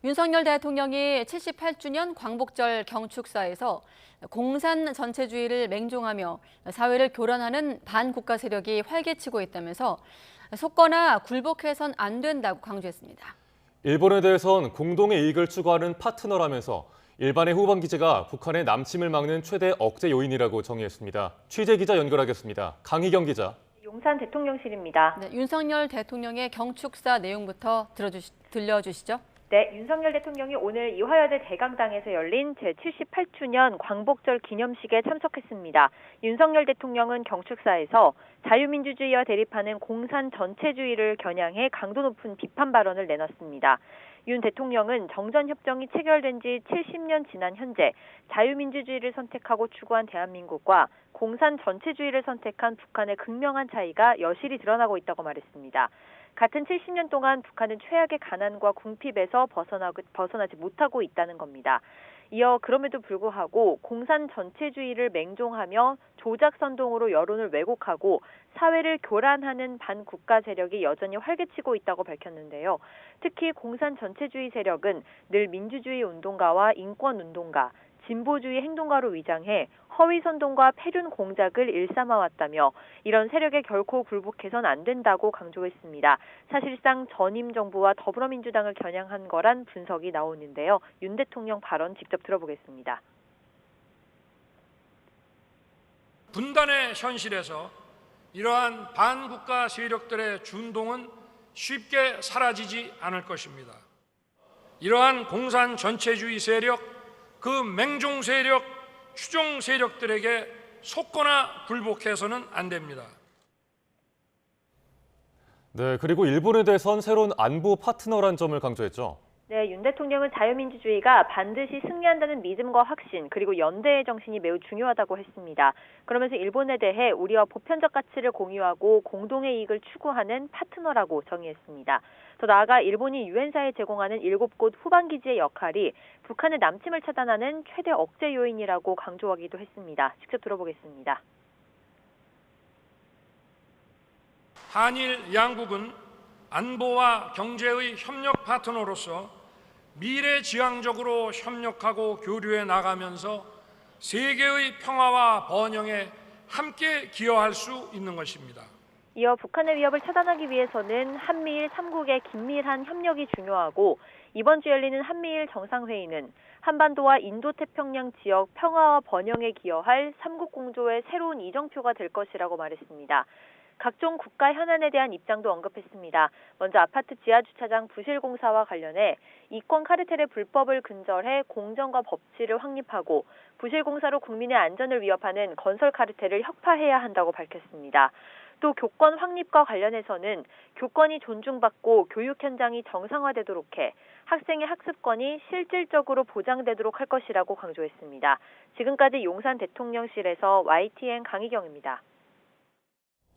윤석열 대통령이 78주년 광복절 경축사에서 공산 전체주의를 맹종하며 사회를 교란하는 반국가 세력이 활개치고 있다면서 속거나 굴복해선 안 된다고 강조했습니다. 일본에 대해선 공동의 이익을 추구하는 파트너라면서 일반의 후방 기지가 북한의 남침을 막는 최대 억제 요인이라고 정의했습니다. 취재 기자 연결하겠습니다. 강희경 기자. 용산 대통령실입니다. 네, 윤석열 대통령의 경축사 내용부터 들려주시죠. 네, 윤석열 대통령이 오늘 이화여대 대강당에서 열린 제78주년 광복절 기념식에 참석했습니다. 윤석열 대통령은 경축사에서 자유민주주의와 대립하는 공산 전체주의를 겨냥해 강도 높은 비판 발언을 내놨습니다. 윤 대통령은 정전협정이 체결된 지 70년 지난 현재 자유민주주의를 선택하고 추구한 대한민국과 공산 전체주의를 선택한 북한의 극명한 차이가 여실히 드러나고 있다고 말했습니다. 같은 70년 동안 북한은 최악의 가난과 궁핍에서 벗어나지 못하고 있다는 겁니다. 이어 그럼에도 불구하고 공산 전체주의를 맹종하며 조작선동으로 여론을 왜곡하고 사회를 교란하는 반국가 세력이 여전히 활개치고 있다고 밝혔는데요. 특히 공산 전체주의 세력은 늘 민주주의 운동가와 인권운동가, 진보주의 행동가로 위장해 허위선동과 패륜 공작을 일삼아왔다며 이런 세력에 결코 굴복해선 안 된다고 강조했습니다. 사실상 전임 정부와 더불어민주당을 겨냥한 거란 분석이 나오는데요. 윤 대통령 발언 직접 들어보겠습니다. 분단의 현실에서 이러한 반국가 세력들의 준동은 쉽게 사라지지 않을 것입니다. 이러한 공산 전체주의 세력, 그 맹종 세력, 추종 세력들에게 속거나 굴복해서는 안 됩니다. 네, 그리고 일본에 대해선 새로운 안보 파트너란 점을 강조했죠. 네, 윤 대통령은 자유민주주의가 반드시 승리한다는 믿음과 확신 그리고 연대의 정신이 매우 중요하다고 했습니다. 그러면서 일본에 대해 우리와 보편적 가치를 공유하고 공동의 이익을 추구하는 파트너라고 정의했습니다. 더 나아가 일본이 유엔사에 제공하는 7곳 후방기지의 역할이 북한의 남침을 차단하는 최대 억제 요인이라고 강조하기도 했습니다. 직접 들어보겠습니다. 한일 양국은 안보와 경제의 협력 파트너로서 미래지향적으로 협력하고 교류해 나가면서 세계의 평화와 번영에 함께 기여할 수 있는 것입니다. 이어 북한의 위협을 차단하기 위해서는 한미일 3국의 긴밀한 협력이 중요하고 이번 주 열리는 한미일 정상회의는 한반도와 인도태평양 지역 평화와 번영에 기여할 3국 공조의 새로운 이정표가 될 것이라고 말했습니다. 각종 국가 현안에 대한 입장도 언급했습니다. 먼저 아파트 지하주차장 부실공사와 관련해 이권 카르텔의 불법을 근절해 공정과 법치를 확립하고 부실공사로 국민의 안전을 위협하는 건설 카르텔을 혁파해야 한다고 밝혔습니다. 또 교권 확립과 관련해서는 교권이 존중받고 교육 현장이 정상화되도록 해 학생의 학습권이 실질적으로 보장되도록 할 것이라고 강조했습니다. 지금까지 용산 대통령실에서 YTN 강희경입니다.